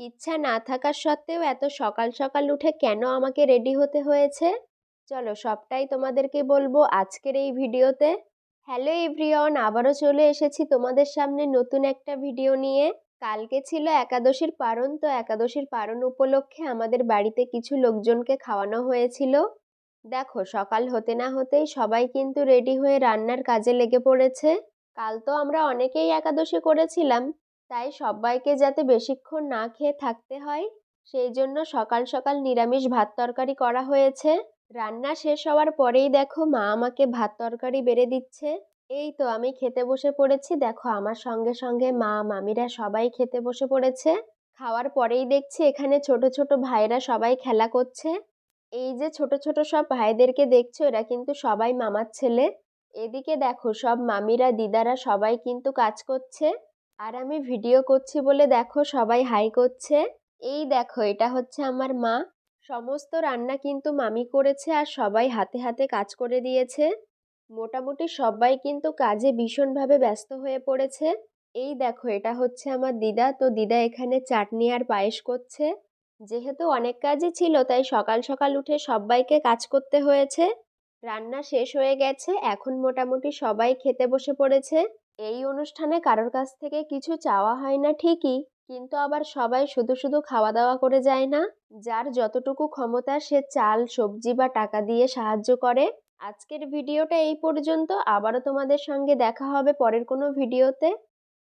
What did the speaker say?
ইচ্ছা না থাকা সত্ত্বেও এত সকাল সকাল উঠে কেন আমাকে রেডি হতে হয়েছে? চলো সবটাই তোমাদেরকে বলবো আজকের এই ভিডিওতে। হ্যালো এভরিওয়ান, আবারও চলে এসেছি তোমাদের সামনে নতুন একটা ভিডিও নিয়ে। কালকে ছিল একাদশীর পারণ, তো একাদশীর পারণ উপলক্ষে আমাদের বাড়িতে কিছু লোকজনকে খাওয়ানো হয়েছিল। দেখো সকাল হতে না হতেই সবাই কিন্তু রেডি হয়ে রান্নার কাজে লেগে পড়েছে। কাল তো আমরা অনেকেই একাদশী করেছিলাম, তাই সবাইকে যাতে বেশিক্ষণ না খেয়ে থাকতে হয়, সেই জন্য সকাল সকাল নিরামিষ ভাত তরকারি করা হয়েছে। রান্না শেষ হওয়ার পরেই দেখো মা আমাকে ভাত তরকারি বেড়ে দিচ্ছে। এই তো আমি খেতে বসে পড়েছি, দেখো আমার সঙ্গে সঙ্গে মা মামিরা সবাই খেতে বসে পড়েছে। খাওয়ার পরেই দেখছি এখানে ছোট ছোট ভাইরা সবাই খেলা করছে। এই যে ছোট ছোট সব ভাইদেরকে দেখছো, এরা কিন্তু সবাই মামার ছেলে। এদিকে দেখো সব মামিরা দিদারা সবাই কিন্তু কাজ করছে, আর আমি ভিডিও করছি বলে দেখো সবাই হাই করছে। এই দেখো এটা হচ্ছে আমার মা। সমস্ত রান্না কিন্তু মামি করেছে আর সবাই হাতে হাতে কাজ করে দিয়েছে। মোটামুটি সবাই কিন্তু কাজে ভীষণভাবে ব্যস্ত হয়ে পড়েছে। এই দেখো এটা হচ্ছে আমার দিদা, তো দিদা এখানে চাটনি আর পায়েস করছে। যেহেতু অনেক কাজই ছিল তাই সকাল সকাল উঠে সবাইকে কাজ করতে হয়েছে। রান্না শেষ হয়ে গেছে, এখন মোটামুটি সবাই খেতে বসে পড়েছে। এই অনুষ্ঠানে কারোর কাছ থেকে কিছু চাওয়া হয় না ঠিকই, কিন্তু আবার সবাই শুধু শুধু খাওয়া দাওয়া করে যায় না। যার যতটুকু ক্ষমতা সে চাল সবজি বা টাকা দিয়ে সাহায্য করে। আজকের ভিডিওটা এই পর্যন্ত, আবারও তোমাদের সঙ্গে দেখা হবে পরের কোনো ভিডিওতে।